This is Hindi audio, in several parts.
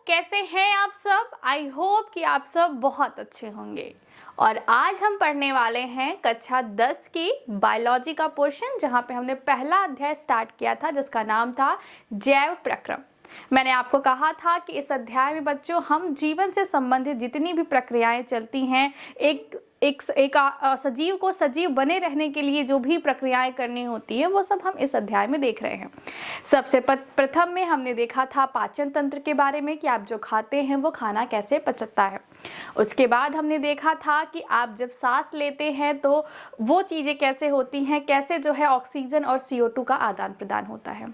कैसे हैं आप सब? आई होप कि आप सब बहुत अच्छे होंगे। और आज हम पढ़ने वाले हैं कक्षा 10 की बायोलॉजी का पोर्शन, जहां पे हमने पहला अध्याय स्टार्ट किया था जिसका नाम था जैव प्रक्रम। मैंने आपको कहा था कि इस अध्याय में बच्चों हम जीवन से संबंधित जितनी भी प्रक्रियाएं चलती हैं, एक सजीव को सजीव बने रहने के लिए जो भी प्रक्रियाएं करनी होती है वो सब हम इस अध्याय में देख रहे हैं। सबसे प्रथम में हमने देखा था पाचन तंत्र के बारे में कि आप जो खाते हैं वो खाना कैसे पचता है। उसके बाद हमने देखा था कि आप जब सांस लेते हैं तो वो चीज़ें कैसे होती हैं, कैसे जो है ऑक्सीजन और CO2 का आदान प्रदान होता है।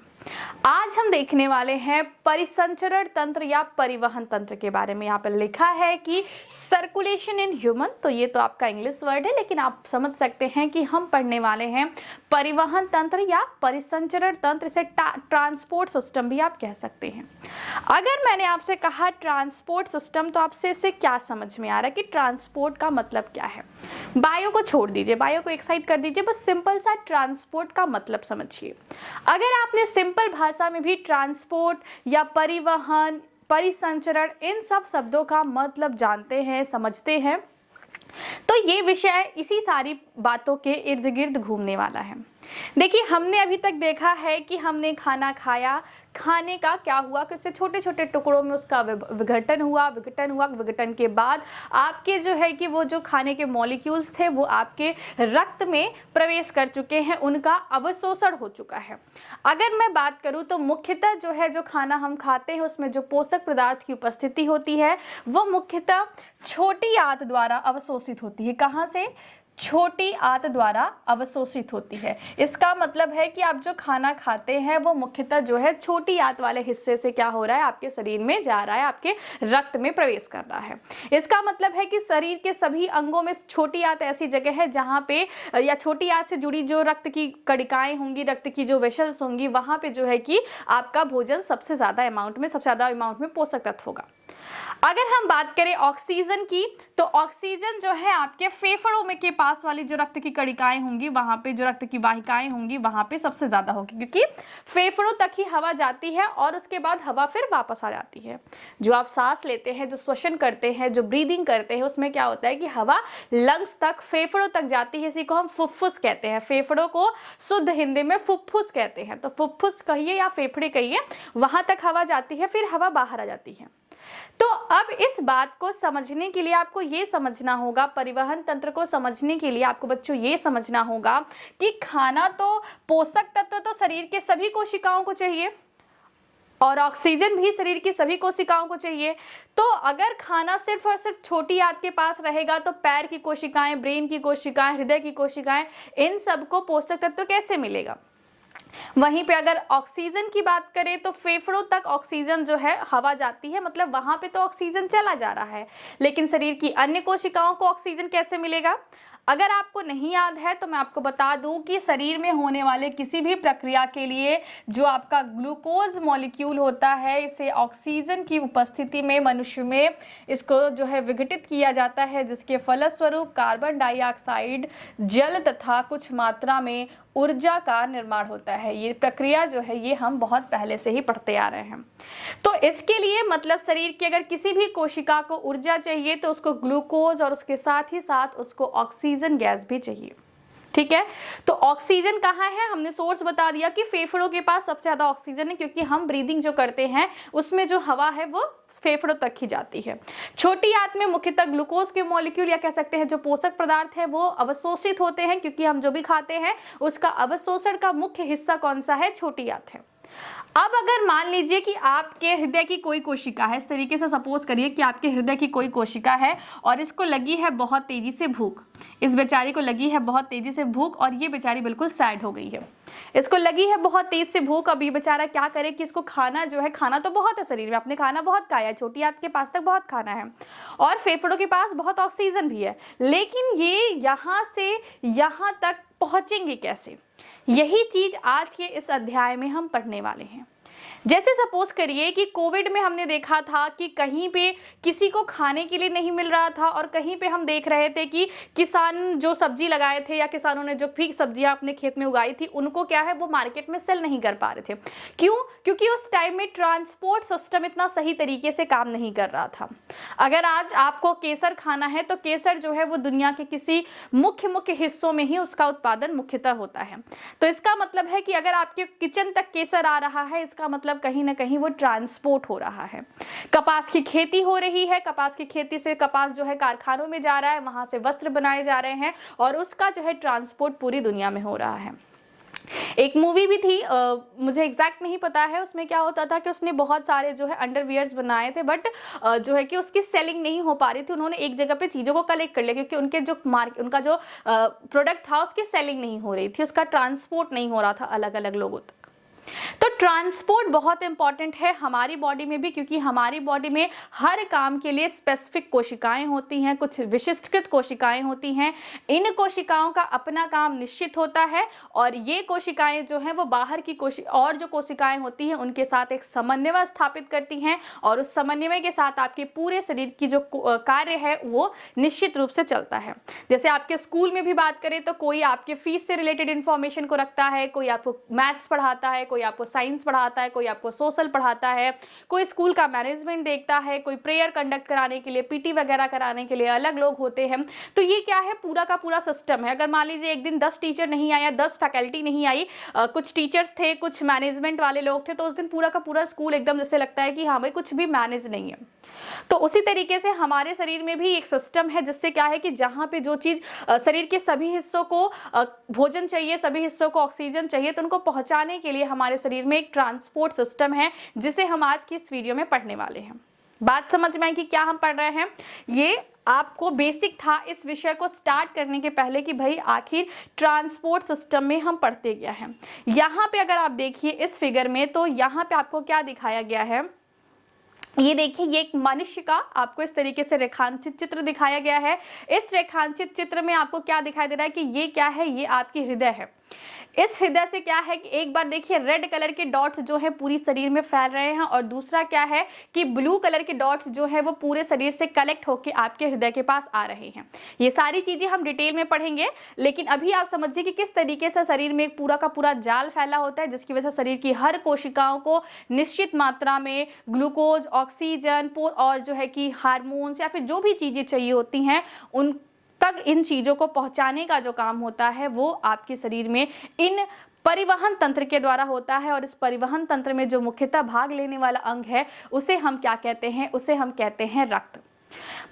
आज हम देखने वाले हैं परिसंचरण तंत्र या परिवहन तंत्र के बारे में। यहाँ पर लिखा है कि सर्कुलेशन इन ह्यूमन, तो ये तो आपका इंग्लिश वर्ड है, लेकिन आप समझ सकते हैं कि हम पढ़ने वाले हैं परिवहन तंत्र या परिसंचरण तंत्र, इसे ट्रांसपोर्ट सिस्टम भी आप कह सकते हैं। अगर मैंने आपसे कहा ट्रांसपोर्ट सिस्टम, तो आपसे इससे क्या समझ में आ रहा है कि ट्रांसपोर्ट का मतलब क्या है? बायो को छोड़ दीजिए, बायो को एक साइड कर दीजिए, बस सिंपल सा ट्रांसपोर्ट का मतलब समझिए। अगर आपने सिंपल भाषा में भी ट्रांसपोर्ट या परिवहन, परिसंचरण, इन सब शब्दों का मतलब जानते हैं, समझते हैं, तो ये विषय इसी सारी बातों के इर्द गिर्द घूमने वाला है। देखिए, हमने अभी तक देखा है कि हमने खाना खाया, खाने का क्या हुआ कि उससे छोटे छोटे टुकड़ों में उसका विघटन हुआ, विघटन के बाद आपके जो है कि वो जो खाने के मॉलिक्यूल्स थे वो आपके रक्त में प्रवेश कर चुके हैं, उनका अवशोषण हो चुका है। अगर मैं बात करूं तो मुख्यतः जो है जो खाना हम खाते हैं उसमें जो पोषक पदार्थ की उपस्थिति होती है वो मुख्यतः छोटी आंत द्वारा अवशोषित होती है। कहाँ से? छोटी आंत द्वारा अवशोषित होती है। इसका मतलब है कि आप जो खाना खाते हैं वो मुख्यतः जो है छोटी आंत वाले हिस्से से क्या हो रहा है, आपके शरीर में जा रहा है, आपके रक्त में प्रवेश कर रहा है। इसका मतलब है कि शरीर के सभी अंगों में छोटी आंत ऐसी जगह है जहां पे, या छोटी आंत से जुड़ी जो रक्त की कणिकाएं होंगी, रक्त की जो वेसल्स होंगी, वहां पे जो है कि आपका भोजन सबसे ज्यादा अमाउंट में पोषक तत्व होगा। अगर हम बात करें ऑक्सीजन की, तो ऑक्सीजन जो है आपके फेफड़ों में के पास वाली जो रक्त की कणिकाएं होंगी, वहां पे जो रक्त की वाहिकाएं होंगी वहां पे सबसे ज्यादा होगी, क्योंकि फेफड़ों तक ही हवा जाती है और उसके बाद हवा फिर वापस आ जाती है। जो आप सांस लेते हैं, जो श्वसन करते हैं, जो ब्रीदिंग करते हैं, उसमें क्या होता है कि हवा लंग्स तक, फेफड़ों तक जाती है। इसी को हम फुफ्फुस कहते हैं। फेफड़ों को शुद्ध हिंदी में फुफ्फुस कहते हैं। तो फुफ्फुस कहिए या फेफड़े कहिए, वहां तक हवा जाती है, फिर हवा बाहर आ जाती है। तो अब इस बात को समझने के लिए आपको ये समझना होगा, परिवहन तंत्र को समझने के लिए आपको बच्चों ये समझना होगा कि खाना तो, पोषक तत्व तो शरीर के सभी कोशिकाओं को चाहिए और ऑक्सीजन भी शरीर की सभी कोशिकाओं को चाहिए। तो अगर खाना सिर्फ और सिर्फ छोटी आंत के पास रहेगा तो पैर की कोशिकाएं, ब्रेन की कोशिकाएं, हृदय की कोशिकाएं, इन सबको पोषक तत्व कैसे मिलेगा? वहीं पे अगर ऑक्सीजन की बात करें तो फेफड़ों तक ऑक्सीजन जो है हवा जाती है, मतलब वहां पे तो ऑक्सीजन चला जा रहा है, लेकिन शरीर की अन्य कोशिकाओं को ऑक्सीजन कैसे मिलेगा? अगर आपको नहीं याद है तो मैं आपको बता दूं कि शरीर में होने वाले किसी भी प्रक्रिया के लिए जो आपका ग्लूकोज मॉलिक्यूल होता है, इसे ऑक्सीजन की उपस्थिति में मनुष्य में इसको जो है विघटित किया जाता है, जिसके फलस्वरूप कार्बन डाइऑक्साइड, जल तथा कुछ मात्रा में ऊर्जा का निर्माण होता है। ये प्रक्रिया जो है ये हम बहुत पहले से ही पढ़ते आ रहे हैं। तो इसके लिए मतलब शरीर की अगर किसी भी कोशिका को ऊर्जा चाहिए तो उसको ग्लूकोज और उसके साथ ही साथ उसको ऑक्सीजन गैस भी चाहिए। ठीक है, तो ऑक्सीजन कहाँ है? हमने सोर्स बता दिया कि फेफड़ों के पास सबसे ज्यादा ऑक्सीजन है, क्योंकि हम ब्रीदिंग जो करते हैं उसमें जो हवा है वो फेफड़ों तक ही जाती है। छोटी आंत में मुख्यतः ग्लूकोज के मॉलिक्यूल या कह सकते हैं जो पोषक पदार्थ है वो अवशोषित होते हैं, क्योंकि हम जो भी खाते हैं उसका अवशोषण का मुख्य हिस्सा कौन सा है? छोटी आंत है। अब अगर मान लीजिए कि आपके हृदय की कोई कोशिका है, इस तरीके से सपोज करिए कि आपके हृदय की कोई कोशिका है और इसको लगी है बहुत तेजी से भूख, इस बेचारी को लगी है बहुत तेजी से भूख और ये बेचारी बिल्कुल सैड हो गई है, इसको लगी है बहुत तेज से भूख। अब ये बेचारा क्या करे कि इसको खाना जो है, खाना तो बहुत है शरीर में, आपने खाना बहुत खाया है, छोटी आंत के पास तक बहुत खाना है और फेफड़ों के पास बहुत ऑक्सीजन भी है, लेकिन ये यहाँ से यहाँ तक पहुंचेंगे कैसे? यही चीज आज के इस अध्याय में हम पढ़ने वाले हैं। जैसे सपोज करिए कि कोविड में हमने देखा था कि कहीं पे किसी को खाने के लिए नहीं मिल रहा था और कहीं पे हम देख रहे थे कि किसान जो सब्जी लगाए थे या किसानों ने जो भी सब्जियां अपने खेत में उगाई थी उनको क्या है वो मार्केट में सेल नहीं कर पा रहे थे। क्यों? क्योंकि उस टाइम में ट्रांसपोर्ट सिस्टम इतना सही तरीके से काम नहीं कर रहा था। अगर आज आपको केसर खाना है तो केसर जो है वो दुनिया के किसी मुख्य हिस्सों में ही उसका उत्पादन मुख्यतः होता है। तो इसका मतलब है कि अगर आपके किचन तक केसर आ रहा है, इसका मतलब कहीं ना कहीं वो ट्रांसपोर्ट हो रहा है। कपास की खेती हो रही है, कपास की खेती से कपास जो है कारखानों में जा रहा है, वहां से वस्त्र बनाए जा रहे हैं और उसका जो है ट्रांसपोर्ट पूरी दुनिया में हो रहा है। एक मूवी भी थी, मुझे एग्जैक्ट नहीं पता है, उसमें क्या होता था कि उसने बहुत सारे जो है अंडरवियर्स बनाए थे, बट जो है कि उसकी सेलिंग नहीं हो पा रही थी। उन्होंने एक जगह पे चीज़ों को कलेक्ट कर लिया क्योंकि उनके जो उनका जो प्रोडक्ट था उसकी सेलिंग नहीं हो रही थी, उसका ट्रांसपोर्ट नहीं हो रहा था अलग अलग लोगों तक। तो ट्रांसपोर्ट बहुत इंपॉर्टेंट है हमारी बॉडी में भी, क्योंकि हमारी बॉडी में हर काम के लिए स्पेसिफिक कोशिकाएं होती हैं, कुछ विशिष्टकृत कोशिकाएं होती हैं। इन कोशिकाओं का अपना काम निश्चित होता है और ये कोशिकाएं जो हैं वो बाहर की और जो कोशिकाएं होती हैं उनके साथ एक समन्वय स्थापित करती हैं और उस समन्वय के साथ आपके पूरे शरीर की जो कार्य है वो निश्चित रूप से चलता है। जैसे आपके स्कूल में भी बात करें तो कोई आपके फीस से रिलेटेड इंफॉर्मेशन को रखता है, कोई आपको मैथ्स पढ़ाता है, कोई आपको साइंस पढ़ाता है, कोई आपको सोशल पढ़ाता है, कोई स्कूल का मैनेजमेंट देखता है, कोई प्रेयर कंडक्ट कराने के लिए, पीटी वगैरह कराने के लिए अलग लोग होते हैं। तो ये क्या है, पूरा का पूरा सिस्टम है। अगर मान लीजिए एक दिन 10 टीचर नहीं आया, 10 फैकल्टी नहीं आई, कुछ टीचर्स थे, कुछ मैनेजमेंट वाले लोग थे, तो उस दिन पूरा का पूरा स्कूल एकदम जैसे लगता है कि हाँ भाई कुछ भी मैनेज नहीं है। तो उसी तरीके से हमारे शरीर में भी एक सिस्टम है जिससे क्या है कि जहां पे जो चीज शरीर के सभी हिस्सों को भोजन चाहिए, सभी हिस्सों को ऑक्सीजन चाहिए, तो उनको पहुंचाने के लिए हमारे शरीर में एक ट्रांसपोर्ट सिस्टम है जिसे हम आज की इस वीडियो में पढ़ने वाले हैं। बात समझ में आई कि क्या हम पढ़ रहे हैं? ये आपको बेसिक था इस विषय को स्टार्ट करने के पहले कि भाई आखिर ट्रांसपोर्ट सिस्टम में हम पढ़ते क्या हैं। यहाँ पे अगर आप देखिए इस फिगर में, तो यहाँ पे आपको क्या दिखाया गया है, ये देखिए, ये एक मनुष्य का आपको इस तरीके से रेखांकित चित्र दिखाया गया है। इस रेखांकित चित्र में आपको क्या दिखाई दे रहा है कि ये क्या है, ये आपकी हृदय है। इस हृदय से क्या है कि एक बार देखिए रेड कलर के डॉट्स जो है पूरी शरीर में फैल रहे हैं और दूसरा क्या है कि ब्लू कलर के डॉट्स जो है वो पूरे शरीर से कलेक्ट होकर आपके हृदय के पास आ रहे हैं। ये सारी चीजें हम डिटेल में पढ़ेंगे, लेकिन अभी आप समझिए कि किस तरीके से शरीर में एक पूरा का पूरा जाल फैला होता है जिसकी वजह से शरीर की हर कोशिकाओं को निश्चित मात्रा में ग्लूकोज, ऑक्सीजन और जो है कि हार्मोन्स या फिर जो भी चीजें चाहिए होती हैं उन तक इन चीजों को पहुंचाने का जो काम होता है वो आपके शरीर में इन परिवहन तंत्र के द्वारा होता है। और इस परिवहन तंत्र में जो मुख्यतः भाग लेने वाला अंग है उसे हम क्या कहते हैं? उसे हम कहते हैं रक्त।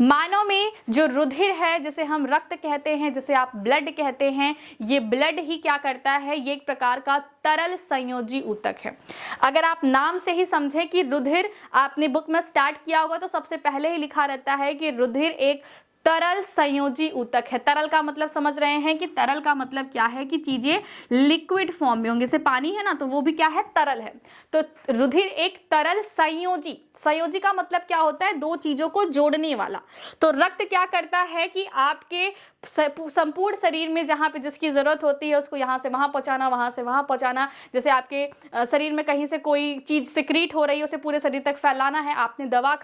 मानव में जो रुधिर है, जिसे हम रक्त कहते हैं, जिसे आप ब्लड कहते हैं, ये ब्लड ही क्या करता है, ये एक प्रकार का तरल संयोजी ऊतक है। अगर आप नाम से ही समझें कि रुधिर, आपने बुक में स्टार्ट किया होगा तो सबसे पहले ही लिखा रहता है कि रुधिर एक तरल संयोजी ऊतक है। तरल का मतलब समझ रहे हैं कि तरल का मतलब क्या है कि चीजें लिक्विड फॉर्म में होंगे। जैसे पानी है ना, तो वो भी क्या है, तरल है। तो रुधिर एक तरल संयोजी, संयोजी का मतलब क्या होता है, दो चीजों को जोड़ने वाला। तो रक्त क्या करता है कि आपके संपूर्ण शरीर में जहां पे जिसकी जरूरत होती है उसको यहां से वहां पहुंचाना, वहां से वहां पहुंचाना। जैसे आपके शरीर में कहीं से कोई चीज सिक्रीट हो रही है उसे पूरे शरीर तक फैलाना है। आपने दवा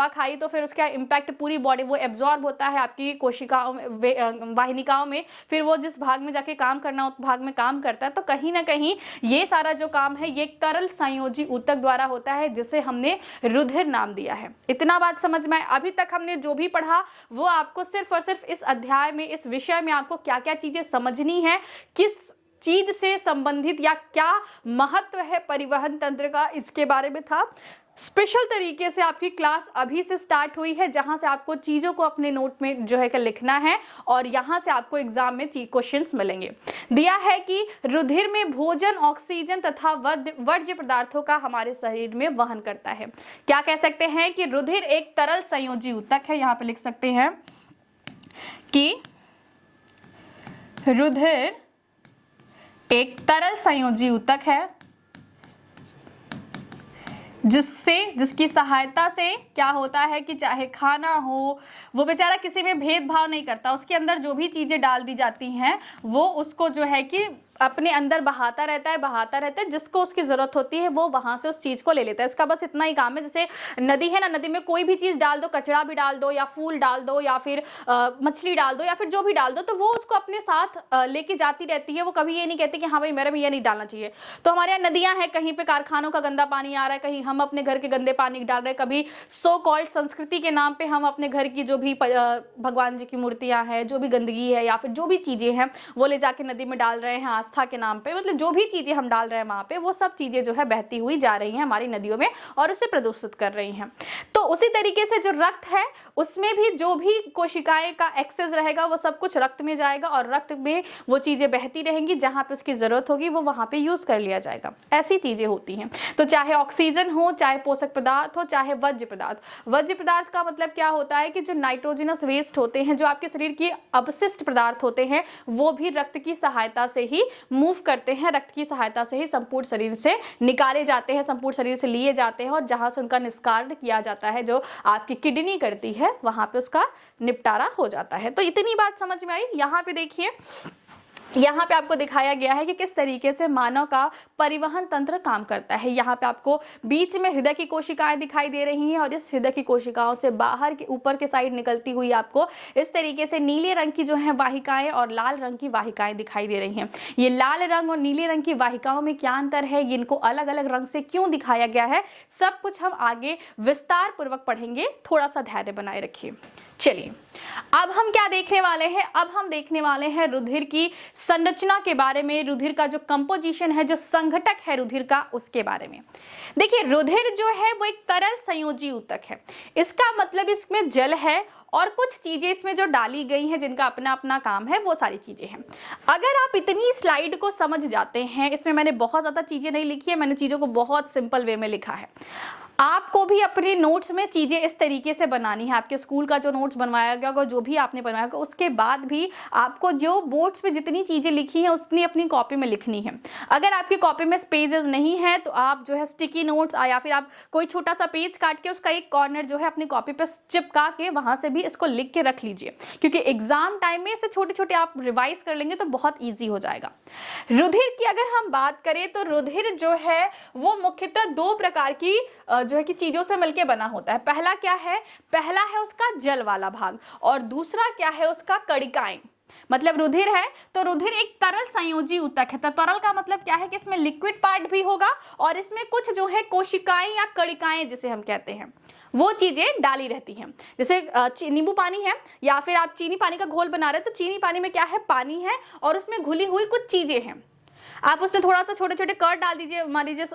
खाई तो फिर उसका इम्पैक्ट पूरी बॉडी, वो एब्जॉर्ब होता है आपकी कोशिकाओं में, वाहिनिकाओं में, फिर वो जिस भाग में जाके काम करना उस भाग में काम करता है। तो कहीं ना कहीं ये सारा जो काम है ये तरल संयोजी ऊतक द्वारा होता है जिसे हमने रुधिर नाम दिया है। इतना बात समझ में आए? अभी तक हमने जो भी पढ़ा वो आपको सिर्फ और सिर्फ इस अध्याय में, इस विषय में आपको क्या क्या चीजें समझनी है, किस चीज से संबंधित या क्या महत्व है परिवहन तंत्र का, इसके बारे में था। स्पेशल तरीके से आपकी क्लास अभी से स्टार्ट हुई है जहां से आपको चीजों को अपने नोट में जो है कि लिखना है और यहां से आपको एग्जाम में क्वेश्चंस मिलेंगे। दिया है कि रुधिर में भोजन, ऑक्सीजन तथा वर्ज्य पदार्थों का हमारे शरीर में वहन करता है। क्या कह सकते हैं कि रुधिर एक तरल संयोजी ऊतक है। यहां पे लिख सकते हैं कि रुधिर एक तरल संयोजी ऊतक है जिसकी सहायता से क्या होता है कि चाहे खाना हो, वो बेचारा किसी में भेदभाव नहीं करता, उसके अंदर जो भी चीजें डाल दी जाती हैं वो उसको जो है कि अपने अंदर बहाता रहता है, जिसको उसकी जरूरत होती है वो वहां से उस चीज को ले लेता है। इसका बस इतना ही काम है। जैसे नदी है ना, नदी में कोई भी चीज डाल दो, कचरा भी डाल दो या फूल डाल दो या फिर मछली डाल दो या फिर जो भी डाल दो, तो वो उसको अपने साथ लेके जाती रहती है। वो कभी ये नहीं कहती कि हाँ भाई मेरे में ये नहीं डालना चाहिए। तो हमारे यहाँ नदियां हैं, कहीं पे कारखानों का गंदा पानी आ रहा है, कहीं हम अपने घर के गंदे पानी डाल रहे हैं, कभी सो कॉल्ड संस्कृति के नाम पे हम अपने घर की जो भी भगवान जी की मूर्तियां हैं, जो भी गंदगी है या फिर जो भी चीजें हैं वो ले जाके नदी में डाल रहे हैं आस्था के नाम पे। मतलब जो भी चीजें हम डाल रहे हैं वहां पे, वो सब चीजें जो है बहती हुई जा रही हैं हमारी नदियों में और उसे प्रदूषित कर रही हैं। तो उसी तरीके से जो रक्त है उसमें भी जो भी कोशिकाएं का एक्सेस रहेगा वो सब कुछ रक्त में जाएगा और रक्त में वो चीजें बहती रहेंगी, जहां पे उसकी जरूरत होगी वो वहां पे यूज कर लिया जाएगा। ऐसी चीजें होती हैं। तो चाहे ऑक्सीजन हो, चाहे पोषक पदार्थ हो, चाहे वर्ज्य पदार्थ। वर्ज्य पदार्थ का मतलब क्या होता है कि जो नाइट्रोजनस वेस्ट होते हैं, जो आपके शरीर की अपशिष्ट पदार्थ होते हैं, वो भी रक्त की सहायता से ही मूव करते हैं, रक्त की सहायता से ही संपूर्ण शरीर से निकाले जाते हैं, संपूर्ण शरीर से लिए जाते हैं और जहां से उनका निस्कारण किया जाता है, जो आपकी किडनी करती है, वहां पे उसका निपटारा हो जाता है। तो इतनी बात समझ में आई। यहाँ पे देखिए, यहाँ पे आपको दिखाया गया है कि किस तरीके से मानव का परिवहन तंत्र काम करता है। यहाँ पे आपको बीच में हृदय की कोशिकाएं दिखाई दे रही हैं और इस हृदय की कोशिकाओं से बाहर के ऊपर के साइड निकलती हुई आपको इस तरीके से नीले रंग की जो है वाहिकाएं और लाल रंग की वाहिकाएं दिखाई दे रही हैं। ये लाल रंग और नीले रंग की वाहिकाओं में क्या अंतर है, इनको अलग अलग रंग से क्यों दिखाया गया है, सब कुछ हम आगे विस्तार पूर्वक पढ़ेंगे। थोड़ा सा धैर्य बनाए रखिए। चलिए, अब हम क्या देखने वाले हैं? अब हम देखने वाले हैं रुधिर की संरचना के बारे में, रुधिर का जो कंपोजिशन है, जो संघटक है रुधिर का, उसके बारे में। देखिए, रुधिर जो है वो एक तरल संयोजी ऊतक है। इसका मतलब इसमें जल है और कुछ चीजें इसमें जो डाली गई हैं, जिनका अपना अपना काम है, वो सारी चीजें हैं। अगर आप इतनी स्लाइड को समझ जाते हैं, इसमें मैंने बहुत ज्यादा चीजें नहीं लिखी है, मैंने चीजों को बहुत सिंपल वे में लिखा है। आपको भी अपने नोट्स में चीजें इस तरीके से बनानी है। आपके स्कूल का जो नोट्स बनवाया गया होगा, जो भी आपने बनवाया होगा, उसके बाद भी आपको जो बोर्ड्स पे जितनी चीजें लिखी हैं उतनी अपनी कॉपी में लिखनी है। अगर आपकी कॉपी में पेजेस नहीं है तो आप जो है स्टिकी नोट्स या फिर आप कोई छोटा सा पेज काट के उसका एक कॉर्नर जो है अपनी कॉपी पे चिपका के वहां से भी इसको लिख के रख लीजिए, क्योंकि एग्जाम टाइम में इसे छोटे छोटे आप रिवाइज कर लेंगे तो बहुत ईजी हो जाएगा। रुधिर की अगर हम बात करें तो रुधिर जो है वो मुख्यतः दो प्रकार की जो है कि चीजों से मिलकर बना होता है। पहला क्या है? पहला है उसका जल वाला भाग और दूसरा क्या है? उसका कणिकाएं। मतलब रुधिर है तो रुधिर एक तरल संयोजी ऊतक है। तो तरल का मतलब क्या है कि इसमें लिक्विड पार्ट भी होगा और इसमें कुछ जो है कोशिकाएं या कणिकाएं जिसे हम कहते हैं वो चीजें डाली रहती हैं। जैसे नींबू पानी है या फिर आप चीनी पानी का घोल बना रहे हैं तो चीनी पानी में क्या है? पानी है और उसमें घुली हुई कुछ चीजें हैं। आप उसमें थोड़ा सा छोटे छोटे कण डाल दीजिए, मान लीजिए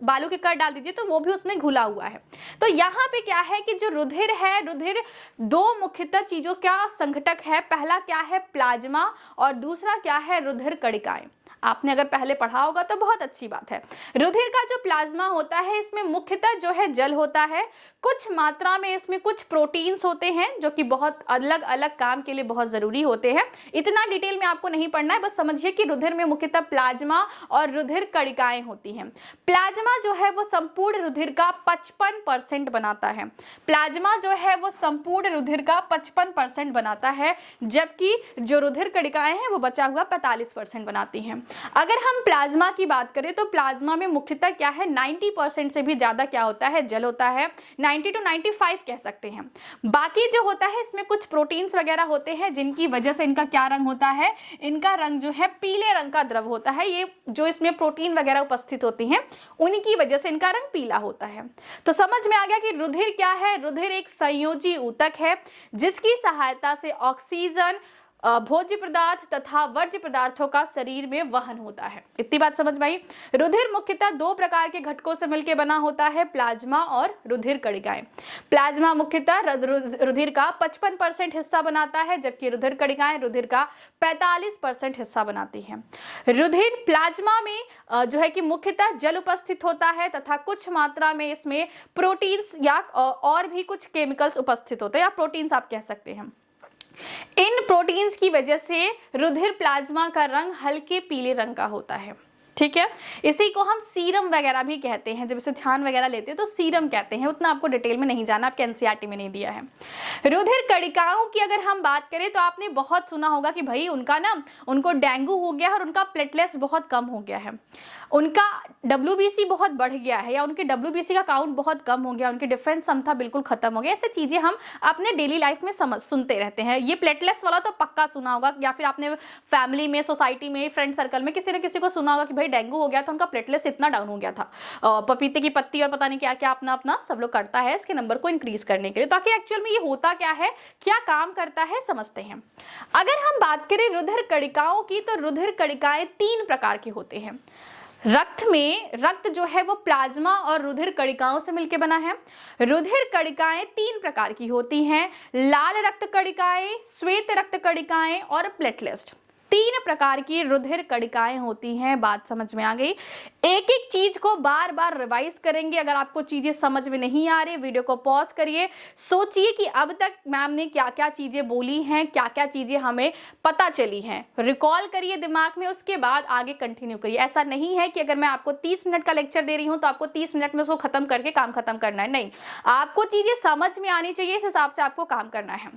बालू के कण डाल दीजिए, तो वो भी उसमें घुला हुआ है। तो यहाँ पे क्या है कि जो रुधिर है, रुधिर दो मुख्यतः चीजों का संघटक है। पहला क्या है? प्लाज्मा और दूसरा क्या है? रुधिर कणिकाएं। आपने अगर पहले पढ़ा होगा तो बहुत अच्छी बात है। रुधिर का जो प्लाज्मा होता है इसमें मुख्यतः जो है जल होता है, कुछ मात्रा में इसमें कुछ प्रोटीन्स होते हैं जो कि बहुत अलग अलग काम के लिए बहुत जरूरी होते हैं। इतना डिटेल में आपको नहीं पढ़ना है, बस समझिए कि रुधिर में मुख्यतः प्लाज्मा और रुधिर कणिकाएं होती हैं। प्लाज्मा जो है वो संपूर्ण रुधिर का 55% बनाता है। प्लाज्मा जो है वो संपूर्ण रुधिर का 55% बनाता है, जबकि जो रुधिर कणिकाएं हैं वो बचा हुआ 45% बनाती हैं। अगर हम प्लाज्मा की बात करें तो प्लाज्मा में मुख्यतः क्या है? 90% से भी ज्यादा क्या होता है? जल होता है। 90 to 95 कह सकते हैं। बाकी जो होता है इसमें कुछ प्रोटीन्स वगैरह होते हैं, जिनकी वजह से इनका क्या रंग होता है? इनका रंग जो है पीले रंग का द्रव होता है। ये जो इसमें प्रोटीन वगैरह उपस्थित होती हैं उनकी वजह से इनका रंग पीला होता है। तो समझ में आ गया कि रुधिर क्या है? रुधिर एक संयोजी ऊतक है जिसकी सहायता से ऑक्सीजन, भोज्य पदार्थ तथा वर्ज्य पदार्थों का शरीर में वहन होता है। इतनी बात समझ में आई। रुधिर मुख्यतः दो प्रकार के घटकों से मिलकर बना होता है, प्लाज्मा और रुधिर कणिकाएं। प्लाज्मा मुख्यतः रुधिर का 55% हिस्सा बनाता है, जबकि रुधिर कणिकाएं रुधिर का 45% हिस्सा बनाती हैं। रुधिर प्लाज्मा में जो है कि मुख्यतः जल उपस्थित होता है तथा कुछ मात्रा में इसमें प्रोटीन्स या और भी कुछ केमिकल्स उपस्थित होते हैं, या प्रोटीन्स आप कह सकते हैं। इन प्रोटीन्स की वजह से रुधिर प्लाज्मा का रंग हल्के पीले रंग का होता है। ठीक है। इसी को हम सीरम वगैरह भी कहते हैं, जब इसे छान वगैरह लेते हैं तो सीरम कहते हैं। उतना आपको डिटेल में नहीं जाना, आपके एनसीईआरटी में नहीं दिया है। रुधिर कणिकाओं की अगर हम बात करें तो आपने बहुत सुना होगा कि भाई उनको डेंगू हो गया है और उनका प्लेटलेट्स बहुत कम हो गया है, उनका WBC बहुत बढ़ गया है, या उनके WBC का काउंट बहुत कम हो गया, उनकी डिफेंस क्षमता बिल्कुल खत्म हो गया। ऐसी चीजें हम अपने डेली लाइफ में सुनते रहते हैं। ये प्लेटलेट्स वाला तो पक्का सुना होगा, या फिर आपने फैमिली में, सोसाइटी में, फ्रेंड सर्कल में किसी न किसी को सुना होगा कि भाई डेंगू हो गया था, उनका प्लेटलेट्स इतना डाउन हो गया था। पपीते की पत्ती और पता नहीं क्या क्या अपना सब लोग करता है इसके नंबर को इंक्रीज करने के लिए। तो आखिर एक्चुअल में ये होता क्या है, क्या काम करता है, समझते हैं। अगर हम बात करें रुधिर कणिकाओं की, तो रुधिर कणिकाएं 3 प्रकार की होती हैं। रक्त जो है वो प्लाज्मा और रुधिर कणिकाओं से मिलकर बना है। रुधिर कणिकाएं 3 प्रकार की होती हैं, लाल रक्त कणिकाएं, श्वेत रक्त कणिकाएं और प्लेटलेट्स। 3 प्रकार की रुधिर कणिकाएं होती हैं। बात समझ में आ गई। एक एक चीज को बार बार रिवाइज करेंगे। अगर आपको चीजें समझ में नहीं आ रही, वीडियो को पॉज करिए, सोचिए कि अब तक मैम ने क्या क्या चीजें बोली हैं, क्या क्या चीजें हमें पता चली हैं, रिकॉल करिए दिमाग में, उसके बाद आगे कंटिन्यू करिए। ऐसा नहीं है कि अगर मैं आपको 30 मिनट का लेक्चर दे रही हूं तो आपको 30 मिनट में उसको खत्म करके काम खत्म करना है, नहीं, आपको चीजें समझ में आनी चाहिए, इस हिसाब से आपको काम करना है।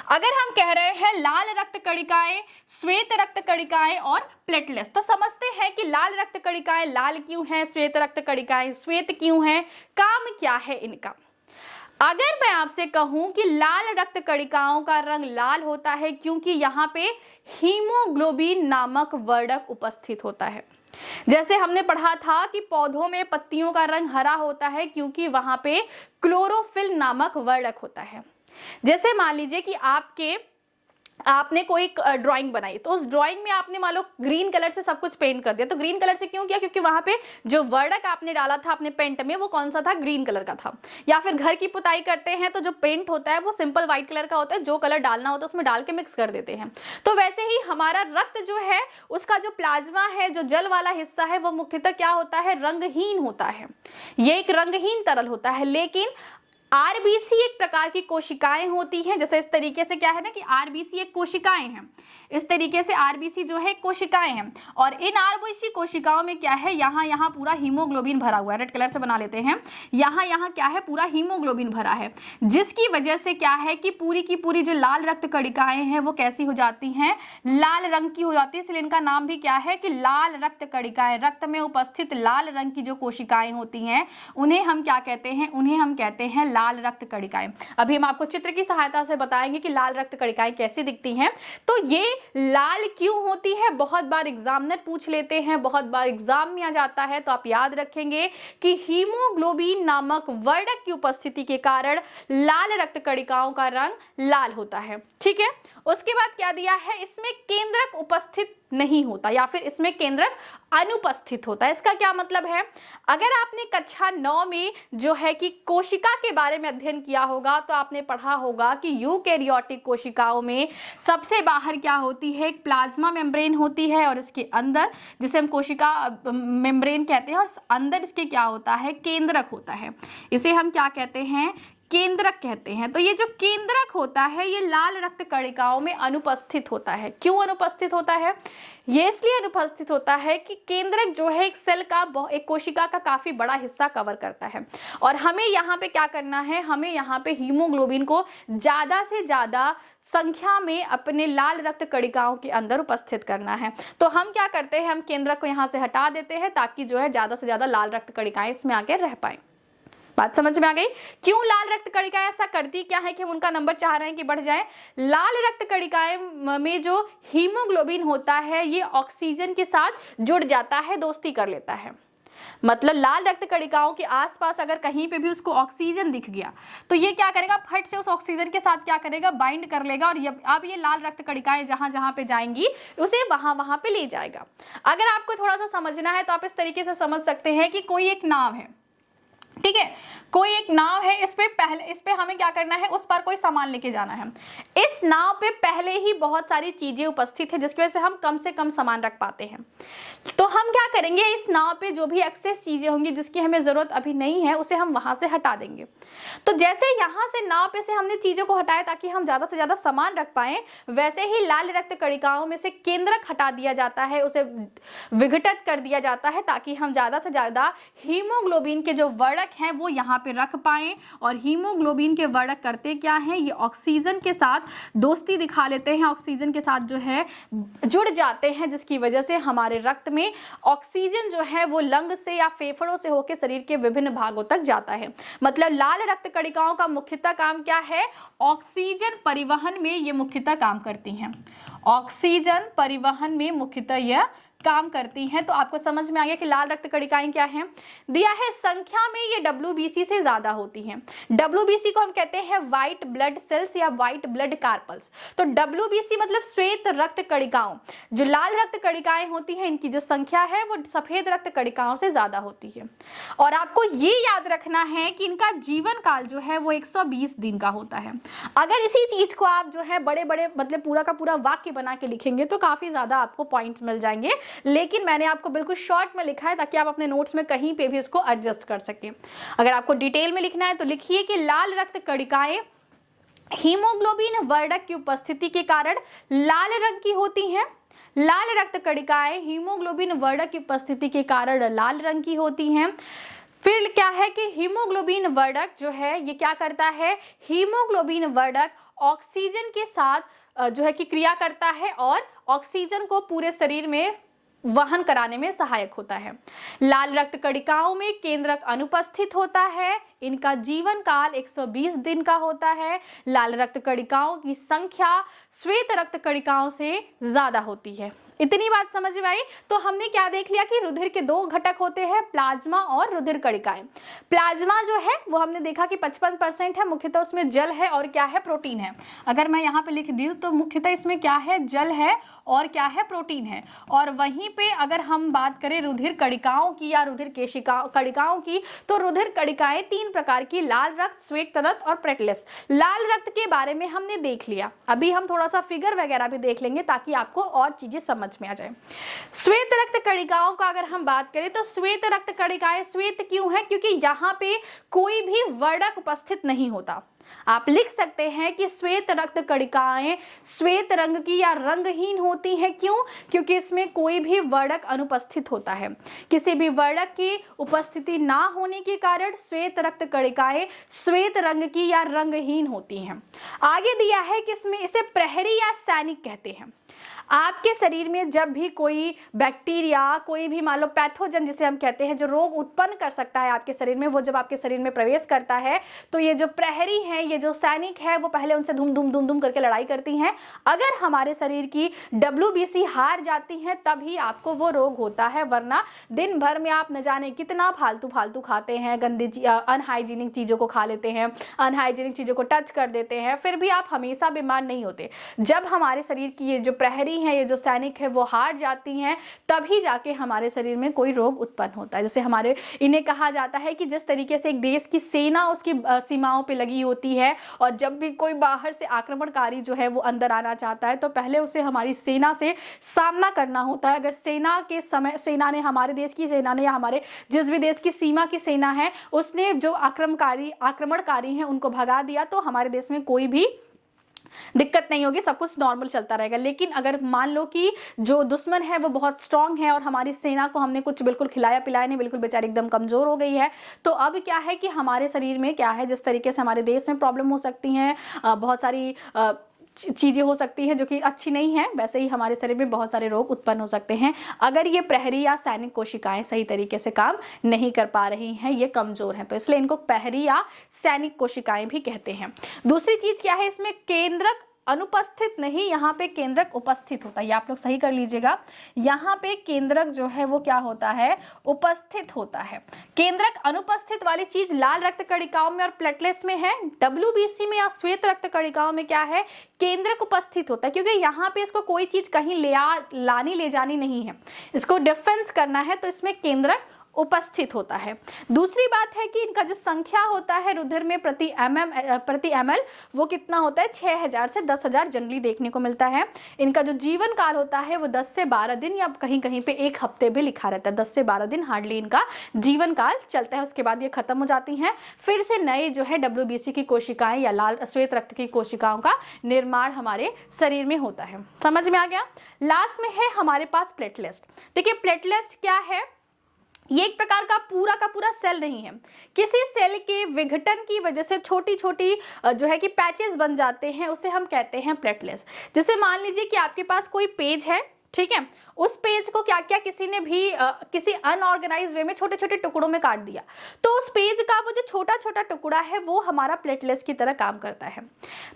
अगर हम कह रहे हैं लाल रक्त कणिकाएं, श्वेत रक्त कणिकाएं और प्लेटलेट्स, तो समझते हैं कि लाल रक्त कणिकाएं लाल क्यों हैं, श्वेत रक्त कणिकाएं श्वेत क्यों हैं, काम क्या है इनका। अगर मैं आपसे कहूं कि लाल रक्त कणिकाओं का रंग लाल होता है क्योंकि यहां पे हीमोग्लोबिन नामक वर्णक उपस्थित होता है। जैसे हमने पढ़ा था कि पौधों में पत्तियों का रंग हरा होता है क्योंकि वहां पे क्लोरोफिल नामक वर्णक होता है। जैसे मान लीजिए कि आपने कोई ड्राइंग बनाई, तो उस ड्राइंग में आपने मान लो ग्रीन कलर से सब कुछ पेंट कर दिया। तो ग्रीन कलर से क्यों किया, क्योंकि वहां पे जो वर्णक आपने डाला था अपने पेंट में वो कौन सा था, ग्रीन कलर का था। या फिर घर की पुताई करते हैं तो जो पेंट होता है वो सिंपल व्हाइट कलर का होता है, जो कलर डालना होता है उसमें डाल के मिक्स कर देते हैं। तो वैसे ही हमारा रक्त जो है उसका जो प्लाज्मा है, जो जल वाला हिस्सा है, वो मुख्यतः क्या होता है, रंगहीन होता है। ये एक रंगहीन तरल होता है। लेकिन आरबीसी एक प्रकार की कोशिकाएं होती हैं। जैसे इस तरीके से क्या है ना कि आरबीसी एक कोशिकाएं हैं, इस तरीके से आरबीसी जो है कोशिकाएं हैं। और इन आरबीसी कोशिकाओं में क्या है, यहाँ पूरा हीमोग्लोबिन भरा हुआ है। रेड कलर से बना लेते हैं। यहाँ क्या है, पूरा हीमोग्लोबिन भरा है, जिसकी वजह से क्या है कि पूरी की पूरी जो लाल रक्त कणिकाएं हैं वो कैसी हो जाती हैं, लाल रंग की हो जाती है। इसलिए इनका नाम भी क्या है कि लाल रक्त कणिकाएं। रक्त में उपस्थित लाल रंग की जो कोशिकाएं होती हैं उन्हें हम क्या कहते हैं, उन्हें हम कहते हैं लाल रक्त कणिकाएं। अभी हम आपको चित्र की सहायता से बताएंगे कि लाल रक्त कणिकाएं कैसी दिखती हैं। तो ये लाल क्यों होती है, बहुत बार एग्जामिनर पूछ लेते हैं, बहुत बार एग्जाम में आ जाता है। तो आप याद रखेंगे कि हीमोग्लोबिन नामक वर्णक की उपस्थिति के कारण लाल रक्त कणिकाओं का रंग लाल होता है। ठीक है। उसके बाद क्या दिया है, इसमें केंद्रक उपस्थित नहीं होता या फिर इसमें केंद्रक अनुपस्थित होता है। इसका क्या मतलब है, अगर आपने कक्षा 9 में जो है कि कोशिका के बारे में अध्ययन किया होगा तो आपने पढ़ा होगा कि यूकैरियोटिक कोशिकाओं में सबसे बाहर क्या होती है, एक प्लाज्मा मेम्ब्रेन होती है, और इसके अंदर, जिसे हम कोशिका मेम्ब्रेन कहते हैं, और अंदर इसके क्या होता है, केंद्रक होता है। इसे हम क्या कहते हैं, केंद्रक कहते हैं। तो ये जो केंद्रक होता है ये लाल रक्त कणिकाओं में अनुपस्थित होता है। क्यों अनुपस्थित होता है, ये इसलिए अनुपस्थित होता है कि केंद्रक जो है एक सेल का, एक कोशिका का काफी बड़ा हिस्सा कवर करता है। और हमें यहाँ पे क्या करना है, हमें यहाँ पे हीमोग्लोबिन को ज्यादा से ज्यादा संख्या में अपने लाल रक्त कणिकाओं के अंदर उपस्थित करना है। तो हम क्या करते हैं, हम केंद्रक को यहाँ से हटा देते हैं ताकि जो है ज्यादा से ज्यादा लाल रक्त कणिकाएं इसमें आके रह पाए। बात समझ में आ गई। क्यों लाल रक्त कणिकाएं ऐसा करती क्या है कि हम उनका नंबर चाह रहे हैं कि बढ़ जाए। लाल रक्त कणिकाएं में जो हीमोग्लोबिन होता है ये ऑक्सीजन के साथ जुड़ जाता है, दोस्ती कर लेता है। मतलब लाल रक्त कणिकाओं के आसपास अगर कहीं पे भी उसको ऑक्सीजन दिख गया तो ये क्या करेगा, फट से उस ऑक्सीजन के साथ क्या करेगा, बाइंड कर लेगा, और अब ये लाल रक्त कणिकाएं जहां जहां पे जाएंगी उसे वहां पे ले जाएगा। अगर आपको थोड़ा सा समझना है तो आप इस तरीके से समझ सकते हैं कि कोई एक नाव है, ठीक है, कोई एक नाव है, इस पे हमें क्या करना है, उस पर कोई सामान लेके जाना है। इस नाव पे पहले ही बहुत सारी चीजें उपस्थित है जिसकी वजह से हम कम से कम सामान रख पाते हैं। तो हम क्या करेंगे, इस नाव पे जो भी एक्सेस चीजें होंगी जिसकी हमें जरूरत अभी नहीं है उसे हम वहां से हटा देंगे। तो जैसे यहाँ से नाव पे से हमने चीजों को हटाया ताकि हम ज्यादा से ज्यादा सामान रख पाए, वैसे ही लाल रक्त कणिकाओं में से केंद्रक हटा दिया जाता है, उसे विघटित कर दिया जाता है ताकि हम ज्यादा से ज्यादा हीमोग्लोबिन के जो वर्णक हैं वो यहाँ पे रख पाए। और हीमोग्लोबिन के वर्णक करते क्या हैं, ये ऑक्सीजन के साथ दोस्ती दिखा लेते हैं, ऑक्सीजन के साथ जो है जुड़ जाते हैं, जिसकी वजह से हमारे रक्त में ऑक्सीजन जो है वो लंग से या फेफड़ों से होकर शरीर के विभिन्न भागों तक जाता है। मतलब लाल रक्त कणिकाओं का मुख्यतः काम क्या है, ऑक्सीजन परिवहन में ये मुख्यतः काम करती हैं। ऑक्सीजन परिवहन में मुख्यतः यह काम करती हैं। तो आपको समझ में आ गया कि लाल रक्त कणिकाएं क्या हैं। दिया है संख्या में ये WBC से ज्यादा होती हैं। WBC को हम कहते हैं व्हाइट ब्लड सेल्स या व्हाइट ब्लड कार्पल्स। तो WBC मतलब श्वेत रक्त कणिकाओं, जो लाल रक्त कणिकाएं होती हैं इनकी जो संख्या है वो सफेद रक्त कणिकाओं से ज्यादा होती है। और आपको ये याद रखना है कि इनका जीवन काल जो है वो 120 दिन का होता है। अगर इसी चीज को आप जो है बड़े बड़े मतलब पूरा का पूरा वाक्य बना के लिखेंगे तो काफी ज्यादा आपको पॉइंट्स मिल जाएंगे, लेकिन मैंने आपको बिल्कुल शॉर्ट में लिखा है ताकि आप अपने नोट्स में कहीं पे भी इसको एडजस्ट कर सकें। अगर आपको डिटेल में लिखना है तो लिखिए कि लाल रक्त कणिकाएं हीमोग्लोबिन वर्णक की उपस्थिति के कारण लाल रंग की होती हैं। लाल रक्त कणिकाएं हीमोग्लोबिन वर्णक की उपस्थिति के कारण लाल रंग की होती हैं। फिर क्या है कि हीमोग्लोबिन वर्णक जो है ये क्या करता है, हीमोग्लोबिन वर्णक ऑक्सीजन के साथ जो है कि क्रिया करता है और ऑक्सीजन को पूरे शरीर में वहन कराने में सहायक होता है। लाल रक्त कणिकाओं में केंद्रक अनुपस्थित होता है। इनका जीवन काल 120 दिन का होता है। लाल रक्त कणिकाओं की संख्या श्वेत रक्त कणिकाओं से ज्यादा होती है। इतनी बात समझ में आई। तो हमने क्या देख लिया कि रुधिर के दो घटक होते हैं, प्लाज्मा और रुधिर कणिकाएं। प्लाज्मा जो है वो हमने देखा कि 55% है, मुख्यतः उसमें जल है और क्या है, प्रोटीन है। अगर मैं यहाँ पे लिख दी तो मुख्यतः इसमें क्या है, जल है और क्या है, प्रोटीन है। और वहीं पे अगर हम बात करें रुधिर कणिकाओं की या रुधिर कणिकाओं की, तो रुधिर कणिकाएं 3 प्रकार की, लाल रक्त, श्वेत रक्त और प्लेटलेट्स। लाल रक्त के बारे में हमने देख लिया, अभी हम थोड़ा सा फिगर वगैरह भी देख लेंगे ताकि आपको और चीजें समझ में आ जाए। श्वेत रक्त कणिकाओं का अगर हम बात करें तो श्वेत रक्त कणिकाएं श्वेत क्यों है, क्योंकि यहाँ पे कोई भी वर्णक उपस्थित नहीं होता। आप लिख सकते हैं कि श्वेत रक्त कणिकाएं श्वेत रंग की या रंगहीन होती हैं। क्यों? क्योंकि इसमें कोई भी वर्णक अनुपस्थित होता है। किसी भी वर्णक की उपस्थिति ना होने के कारण श्वेत रक्त कणिकाएं श्वेत रंग की या रंगहीन होती हैं। आगे दिया है कि इसमें इसे प्रहरी या सैनिक कहते हैं। आपके शरीर में जब भी कोई बैक्टीरिया, कोई भी मान लो पैथोजन जिसे हम कहते हैं, जो रोग उत्पन्न कर सकता है आपके शरीर में, वो जब आपके शरीर में प्रवेश करता है तो ये जो प्रहरी है, ये जो सैनिक है, वो पहले उनसे धूम धूम धूम धूम करके लड़ाई करती हैं। अगर हमारे शरीर की WBC हार जाती है तभी आपको वो रोग होता है, वरना दिन भर में आप न जाने कितना फालतू फालतू खाते हैं, गंदी अनहाइजीनिक चीजों को खा लेते हैं, अनहाइजीनिक चीजों को टच कर देते हैं, फिर भी आप हमेशा बीमार नहीं होते। जब हमारे शरीर की ये जो प्रहरी है, ये जो सैनिक है, वो हार जाती हैं तभी जाके हमारे शरीर में कोई रोग उत्पन्न होता है। जैसे हमारे इन्हें कहा जाता है कि जिस तरीके से एक देश की सेना उसकी सीमाओं पे लगी होती है और जब भी कोई बाहर से आक्रमणकारी जो है वो अंदर आना चाहता है तो पहले उसे हमारी सेना से सामना करना होता है। अगर सेना ने, हमारे देश की सेना ने या हमारे जिस भी देश की सीमा की सेना है उसने जो आक्रमणकारी हैं उनको भगा दिया तो हमारे देश में कोई भी दिक्कत नहीं होगी, सब कुछ नॉर्मल चलता रहेगा। लेकिन अगर मान लो कि जो दुश्मन है वो बहुत स्ट्रांग है और हमारी सेना को हमने कुछ बिल्कुल खिलाया पिलाया नहीं, बिल्कुल बेचारी एकदम कमजोर हो गई है, तो अब क्या है कि हमारे शरीर में क्या है, जिस तरीके से हमारे देश में प्रॉब्लम हो सकती हैं, बहुत सारी चीजें हो सकती हैं जो कि अच्छी नहीं है, वैसे ही हमारे शरीर में बहुत सारे रोग उत्पन्न हो सकते हैं अगर ये प्रहरी या सैनिक कोशिकाएं सही तरीके से काम नहीं कर पा रही हैं, ये कमजोर हैं, तो इसलिए इनको प्रहरी या सैनिक कोशिकाएं भी कहते हैं। दूसरी चीज क्या है, इसमें केंद्रक अनुपस्थित नहीं, यहाँ पे केंद्रक उपस्थित होता है। ये आप लोग सही कर लीजिएगा, यहाँ पे केंद्रक जो है वो क्या होता है, उपस्थित होता है। केंद्रक अनुपस्थित वाली चीज लाल रक्त कणिकाओं में और प्लेटलेट्स में है। WBC में या श्वेत रक्त कणिकाओं में क्या है, केंद्रक उपस्थित होता है, क्योंकि यहाँ पे इसको कोई चीज कहीं ले जानी नहीं है, इसको डिफेंस करना है, तो इसमें केंद्रक उपस्थित होता है। दूसरी बात है कि इनका जो संख्या होता है रुधिर में प्रति ml वो कितना होता है, 6000 से 10,000 जनरली देखने को मिलता है। इनका जो जीवन काल होता है वो 10 से 12 दिन या कहीं कहीं पे 1 हफ्ते भी लिखा रहता है। 10 से 12 दिन हार्डली इनका जीवन काल चलता है, उसके बाद ये खत्म हो जाती हैं। फिर से नए जो है WBC की कोशिकाएं या लाल श्वेत रक्त की कोशिकाओं का निर्माण हमारे शरीर में होता है। समझ में आ गया। लास्ट में है हमारे पास प्लेटलेट्स। देखिए प्लेटलेट्स क्या है, ये एक प्रकार का पूरा सेल नहीं है। किसी सेल के विघटन की वजह से छोटी छोटी जो है कि पैचेस बन जाते हैं, उसे हम कहते हैं प्लेटलेट्स। जैसे मान लीजिए कि आपके पास कोई पेज है, ठीक है, उस पेज को क्या क्या किसी ने भी किसी अनऑर्गेनाइज्ड वे में छोटे छोटे टुकड़ों में काट दिया, तो उस पेज का वो जो छोटा छोटा टुकड़ा है वो हमारा प्लेटलेट्स की तरह काम करता है।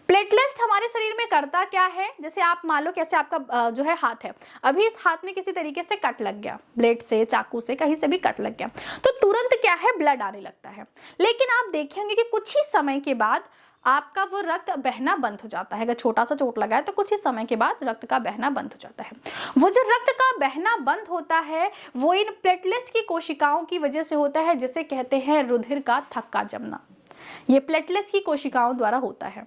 प्लेटलेट्स हमारे शरीर में करता क्या है, जैसे आप मान लो कैसे आपका जो है हाथ है, अभी इस हाथ में किसी तरीके से कट लग गया, ब्लेड से, चाकू से, कहीं से भी कट लग गया, तो तुरंत क्या है, ब्लड आने लगता है। लेकिन आप देखेंगे कि कुछ ही समय के बाद आपका वो रक्त बहना बंद हो जाता है। अगर छोटा सा चोट लगा है तो कुछ ही समय के बाद रक्त का बहना बंद हो जाता है। वो जो रक्त का बहना बंद होता है वो इन प्लेटलेट्स की कोशिकाओं की वजह से होता है, जिसे कहते हैं रुधिर का थक्का जमना। ये प्लेटलेट्स की कोशिकाओं द्वारा होता है।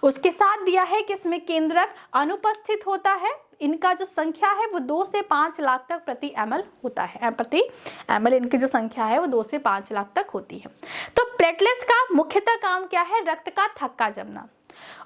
उसके साथ दिया है कि इसमें केंद्रक अनुपस्थित होता है। इनका जो संख्या है वो 2 से 5 लाख तक प्रति ml होता है। प्रति ml इनकी जो संख्या है वो 2 से 5 लाख तक होती है। तो प्लेटलेट्स का मुख्यतः काम क्या है, रक्त का थक्का जमना।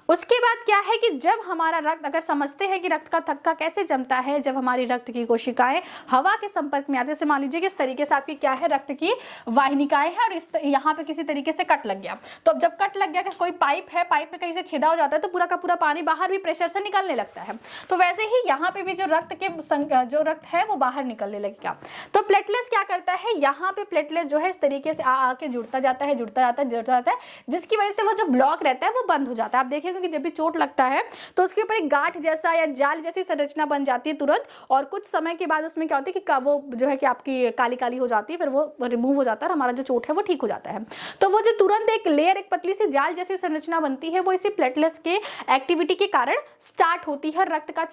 उसके बाद क्या है कि जब हमारा रक्त, अगर समझते हैं कि रक्त का थक्का कैसे जमता है, जब हमारी रक्त की कोशिकाएं हवा के संपर्क में आते हैं, जैसे मान लीजिए कि इस तरीके से आपकी क्या है, रक्त की वाहिनिकाएं हैं और इस यहाँ पे किसी तरीके से कट लग गया, तो अब जब कट लग गया, कोई पाइप है, पाइप में कहीं से छेदा हो जाता है तो पूरा का पूरा पानी बाहर भी प्रेशर से निकलने लगता है। तो वैसे ही यहाँ पे भी जो रक्त है वो बाहर निकलने लगेगा। तो प्लेटलेट्स क्या करता है, यहाँ पे प्लेटलेट जो है इस तरीके से आके जुड़ता जाता है, जिसकी वजह से वो जो ब्लॉक रहता है वो बंद हो जाता है। आप देखिए कि जब भी चोट लगता है तो उसके ऊपर एक गांठ जैसा या जाल जैसी संरचना बन जाती है तुरंत, और कुछ समय के बाद उसमें क्या होता है कि वो जो है कि आपकी काली काली हो जाती है, फिर वो रिमूव हो जाता है और हमारा जो चोट है वो ठीक हो जाता है। तो वो जो तुरंत एक लेयर, एक पतली सी जाल जैसी संरचना बनती है, वो इसी प्लेटलेट्स के एक्टिविटी के कारण स्टार्ट होती है। रक्त का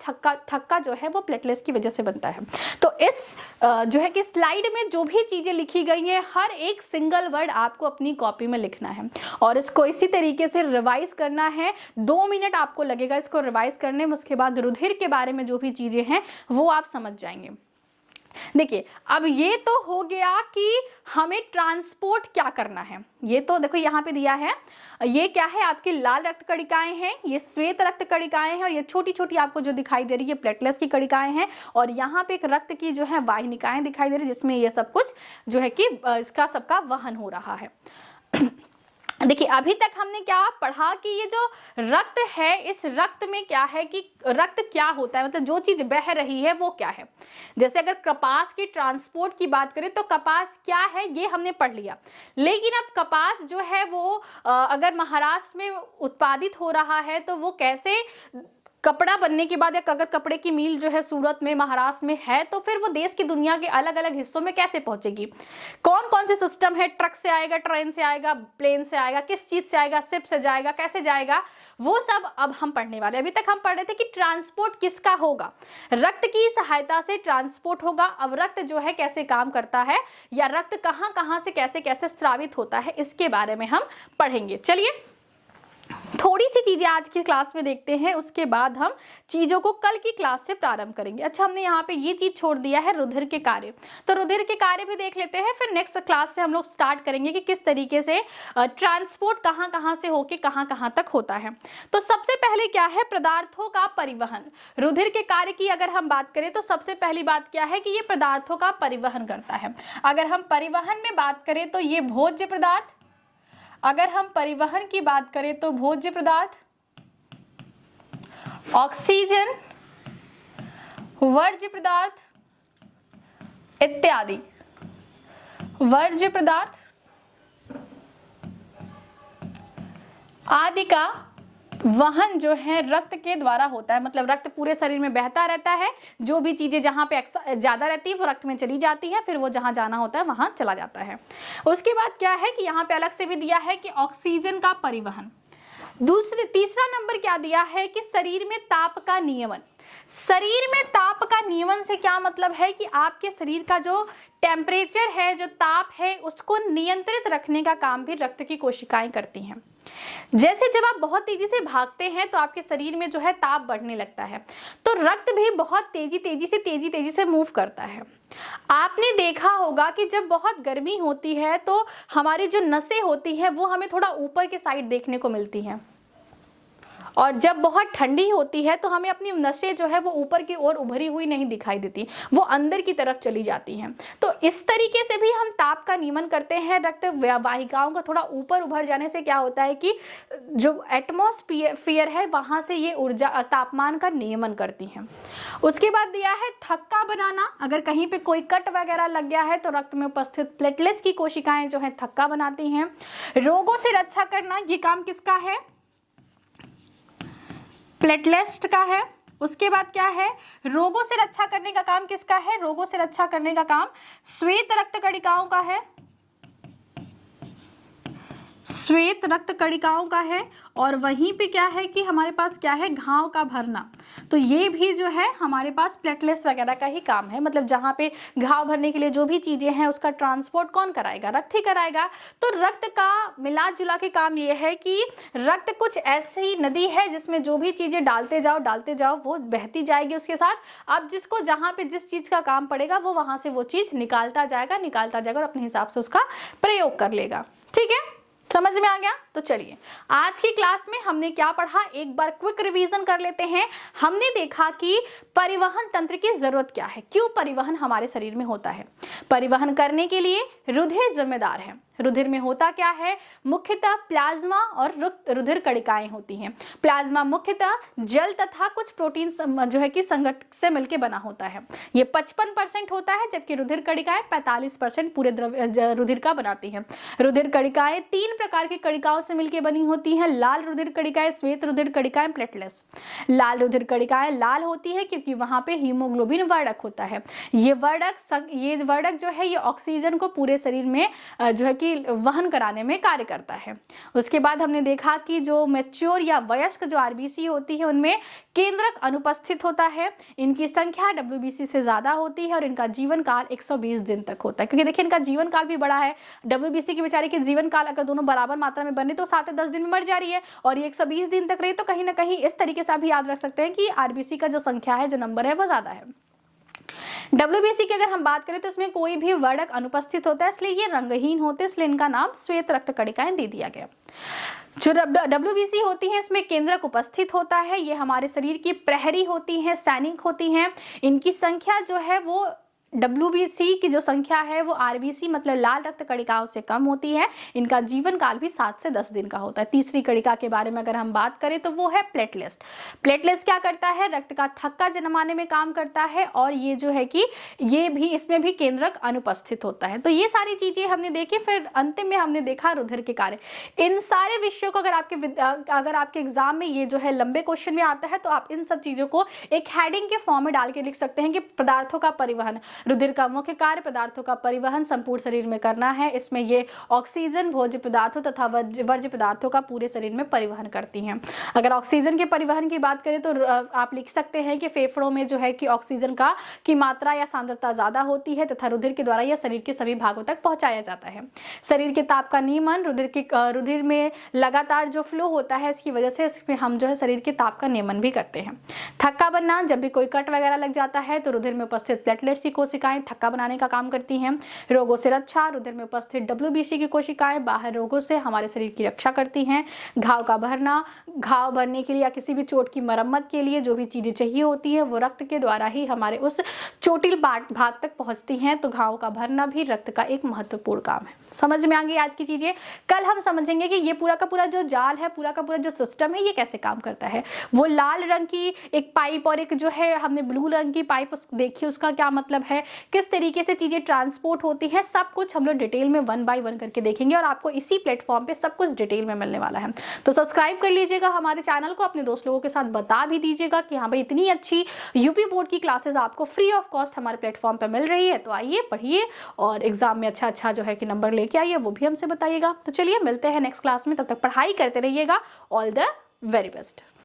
थक्का जो है वो प्लेटलेट्स की वजह से बनता है। तो इस जो है कि स्लाइड में जो भी चीजें लिखी गई हैं, हर एक सिंगल वर्ड आपको अपनी कॉपी में लिखना है और इसको इसी तरीके से रिवाइज करना है। 2 मिनट आपको लगेगा इसको रिवाइज करने में। उसके बाद रुधिर के बारे में जो भी चीजें हैं वो आप समझ जाएंगे। देखिए अब ये तो हो गया कि हमें ट्रांसपोर्ट क्या करना है। ये तो देखो यहाँ पे दिया है, ये क्या है, आपकी लाल रक्त कणिकाएं हैं, ये श्वेत रक्त कणिकाएं हैं, और ये छोटी छोटी आपको जो दिखाई दे रही है प्लेटलेट्स की कणिकाएं हैं, और यहाँ पे एक रक्त की जो है वाहिनिकाएं दिखाई दे रही है, जिसमें ये सब कुछ जो है कि इसका सबका वहन हो रहा है। देखिए अभी तक हमने क्या पढ़ा कि ये जो रक्त है, इस रक्त में क्या है कि रक्त क्या होता है, मतलब जो चीज बह रही है वो क्या है। जैसे अगर कपास की ट्रांसपोर्ट की बात करें तो कपास क्या है ये हमने पढ़ लिया, लेकिन अब कपास जो है वो अगर महाराष्ट्र में उत्पादित हो रहा है तो वो कैसे कपड़ा बनने के बाद, या अगर कपड़े की मिल जो है सूरत में, महाराष्ट्र में है, तो फिर वो देश की दुनिया के अलग अलग हिस्सों में कैसे पहुंचेगी, कौन कौन से सिस्टम है, ट्रक से आएगा, ट्रेन से आएगा, प्लेन से आएगा, किस चीज से आएगा, शिप से जाएगा, कैसे जाएगा, वो सब अब हम पढ़ने वाले। अभी तक हम पढ़ रहे थे कि ट्रांसपोर्ट किसका होगा, रक्त की सहायता से ट्रांसपोर्ट होगा। अब रक्त जो है कैसे काम करता है, या रक्त कहां कहां से कैसे कैसे स्रावित होता है, इसके बारे में हम पढ़ेंगे। चलिए थोड़ी सी चीजें आज की क्लास में देखते हैं, उसके बाद हम चीजों को कल की क्लास से प्रारंभ करेंगे। अच्छा, हमने यहाँ पे ये चीज छोड़ दिया है रुधिर के कार्य, तो रुधिर के कार्य भी देख लेते हैं, फिर नेक्स्ट क्लास से हम लोग स्टार्ट करेंगे कि किस तरीके से ट्रांसपोर्ट कहाँ कहाँ से होके कहाँ कहाँ तक होता है। तो सबसे पहले क्या है, पदार्थों का परिवहन। रुधिर के कार्य की अगर हम बात करें तो सबसे पहली बात क्या है कि ये पदार्थों का परिवहन करता है। अगर हम परिवहन में बात करें तो ये भोज्य पदार्थ, अगर हम परिवहन की बात करें तो भोज्य पदार्थ, ऑक्सीजन, वर्ज्य पदार्थ इत्यादि, वर्ज्य पदार्थ आदि का वहन जो है रक्त के द्वारा होता है। मतलब रक्त पूरे शरीर में बहता रहता है, जो भी चीजें जहां पे ज्यादा रहती है वो रक्त में चली जाती है, फिर वो जहां जाना होता है वहां चला जाता है। उसके बाद क्या है कि यहाँ पे अलग से भी दिया है कि ऑक्सीजन का परिवहन। तीसरा नंबर क्या दिया है कि शरीर में ताप का नियमन। शरीर में ताप का नियमन से क्या मतलब है कि आपके शरीर का जो टेम्परेचर है, जो ताप है, उसको नियंत्रित रखने का काम भी रक्त की कोशिकाएं करती हैं। जैसे जब आप बहुत तेजी से भागते हैं तो आपके शरीर में जो है ताप बढ़ने लगता है, तो रक्त भी बहुत तेजी से मूव करता है। आपने देखा होगा कि जब बहुत गर्मी होती है तो हमारी जो नसें होती हैं वो हमें थोड़ा ऊपर के साइड देखने को मिलती हैं, और जब बहुत ठंडी होती है तो हमें अपनी नसें जो है वो ऊपर की ओर उभरी हुई नहीं दिखाई देती, वो अंदर की तरफ चली जाती हैं। तो इस तरीके से भी हम ताप का नियमन करते हैं। रक्त वाहिकाओं का थोड़ा ऊपर उभर जाने से क्या होता है कि जो एटमॉस्फेयर है वहां से ये ऊर्जा तापमान का नियमन करती हैं। उसके बाद दिया है थक्का बनाना। अगर कहीं पे कोई कट वगैरह लग गया है तो रक्त में उपस्थित प्लेटलेट्स की कोशिकाएं जो है थक्का बनाती हैं। रोगों से रक्षा करना, ये काम किसका है? प्लेटलेट्स का है। उसके बाद क्या है? रोगों से रक्षा करने का काम किसका है? रोगों से रक्षा करने का काम श्वेत रक्त कणिकाओं का है, श्वेत रक्त कणिकाओं का है। और वहीं पे क्या है कि हमारे पास क्या है? घाव का भरना। तो ये भी जो है हमारे पास प्लेटलेट्स वगैरह का ही काम है। मतलब जहाँ पे घाव भरने के लिए जो भी चीजें हैं उसका ट्रांसपोर्ट कौन कराएगा? रक्त ही कराएगा। तो रक्त का मिला जुला के काम ये है कि रक्त कुछ ऐसी नदी है जिसमें जो भी चीजें डालते जाओ वो बहती जाएगी उसके साथ। अब जिसको जहाँ पे जिस चीज का काम पड़ेगा वो वहां से वो चीज निकालता जाएगा और अपने हिसाब से उसका प्रयोग कर लेगा। ठीक है, समझ में आ गया? तो चलिए आज की क्लास में हमने क्या पढ़ा, एक बार क्विक रिवीजन कर लेते हैं। हमने देखा कि परिवहन तंत्र की जरूरत क्या है, क्यों परिवहन हमारे शरीर में होता है। परिवहन करने के लिए रुधिर जिम्मेदार है। रुधिर में होता क्या है? मुख्यतः प्लाज्मा और रुधिर कणिकाएं होती हैं। प्लाज्मा मुख्यतः जल तथा कुछ प्रोटीन जो है कि संगठन से मिलकर बना होता है। ये 55% होता है, जबकि रुधिर कणिकाएं 45% पूरे रुधिर का बनाती हैं। रुधिर कणिकाएं 3 प्रकार की कणिकाओं से मिलकर बनी होती हैं: लाल रुधिर कणिकाएं, श्वेत रुधिर कणिकाएं, प्लेटलेट्स। लाल रुधिर कणिकाएं लाल होती है क्योंकि वहां पे हीमोग्लोबिन वर्णक होता है। ये वर्णक जो है ये ऑक्सीजन को पूरे शरीर में जो है कि वहन कराने में कार्य करता है। उसके बाद हमने देखा कि जो मैच्योर या वयस्क जो आरबीसी होती है उनमें केंद्रक अनुपस्थित होता है। इनकी संख्या डब्ल्यूबीसी से ज्यादा होती है और इनका जीवन काल 120 दिन तक होता है, क्योंकि देखिए इनका जीवन काल भी बड़ा है। डब्ल्यूबीसी की बेचारे के जीवन काल अगर दोनों बराबर मात्रा में बने तो 7 से 10 दिन में मर जा रही है, और ये 120 दिन तक रही। तो कहीं ना कहीं इस तरीके से आप याद रख सकते हैं कि आरबीसी का जो संख्या है, जो नंबर है, वो ज्यादा है। डब्ल्यूबीसी की अगर हम बात करें तो इसमें कोई भी वर्णक अनुपस्थित होता है, इसलिए ये रंगहीन होते हैं, इसलिए इनका नाम श्वेत रक्त कणिकाएं दे दिया गया। जो डब्ल्यूबीसी होती है इसमें केंद्रक उपस्थित होता है। ये हमारे शरीर की प्रहरी होती हैं, सैनिक होती हैं। इनकी संख्या जो है वो डब्ल्यूबीसी की जो संख्या है वो आरबीसी मतलब लाल रक्त कणिकाओं से कम होती है। इनका जीवन काल भी 7 से 10 दिन का होता है। तीसरी कणिका के बारे में अगर हम बात करें तो वो है प्लेटलेट्स। प्लेटलेट्स क्या करता है? रक्त का थक्का जमाने में काम करता है, और ये जो है कि ये भी इसमें भी केंद्रक अनुपस्थित होता है। तो ये सारी चीजें हमने देखी। फिर अंतिम में हमने देखा रुधिर के कार्य। इन सारे विषयों को अगर आपके एग्जाम में ये जो है लंबे क्वेश्चन में आता है तो आप इन सब चीजों को एक हेडिंग के फॉर्म में डाल के लिख सकते हैं कि पदार्थों का परिवहन, रुधिर का मुख्य कार्य पदार्थों का परिवहन संपूर्ण शरीर में करना है। इसमें ये ऑक्सीजन, भोज्य पदार्थों तथा वर्ज्य पदार्थों का पूरे शरीर में परिवहन करती हैं। अगर ऑक्सीजन के परिवहन की बात करें तो आप लिख सकते हैं कि फेफड़ों में जो है कि ऑक्सीजन की मात्रा या सांद्रता ज्यादा होती है तथा रुधिर के द्वारा यह शरीर के सभी भागों तक पहुंचाया जाता है। शरीर के ताप का नियमन, रुधिर में लगातार जो फ्लो होता है इसकी वजह से इसमें हम जो है शरीर के ताप का नियमन भी करते हैं। थक्का बनना, जब भी कोई कट वगैरह लग जाता है तो रुधिर में उपस्थित प्लेटलेट्स की कोशिकाएं थक्का बनाने का काम करती हैं। रोगों से रक्षा, रुधिर में उपस्थित डब्ल्यूबीसी की कोशिकाएं बाहर रोगों से हमारे शरीर की रक्षा करती हैं। घाव का भरना, घाव भरने के लिए या किसी भी चोट की मरम्मत के लिए जो भी चीजें चाहिए होती है वो रक्त के द्वारा ही हमारे उस चोटिल भाग तक पहुंचती हैं। तो घाव का भरना भी रक्त का एक महत्वपूर्ण काम है। समझ में आ गई आज की चीजें? कल हम समझेंगे कि ये पूरा का पूरा जो जाल है, पूरा का पूरा जो सिस्टम है, ये कैसे काम करता है। वो लाल रंग की एक पाइप और एक जो है हमने ब्लू रंग की पाइप देखी, उसका क्या मतलब है, किस तरीके से चीजें ट्रांसपोर्ट होती हैं, सब कुछ हम लोग डिटेल में 1 बाय 1 करके देखेंगे और आपको इसी प्लेटफॉर्म पे सब कुछ डिटेल में मिलने वाला है। तो सब्सक्राइब कर लीजिएगा हमारे चैनल को, अपने दोस्त लोगों के साथ बता भी दीजिएगा कि हाँ भाई इतनी अच्छी यूपी बोर्ड की क्लासेस आपको फ्री ऑफ कॉस्ट हमारे प्लेटफॉर्म पे मिल रही है। तो आइए पढ़िए और एग्जाम में अच्छा जो है कि नंबर लेके आइए, वो भी हमसे बताइएगा। तो चलिए मिलते हैं नेक्स्ट क्लास में, तब तक पढ़ाई करते रहिएगा। All the very best.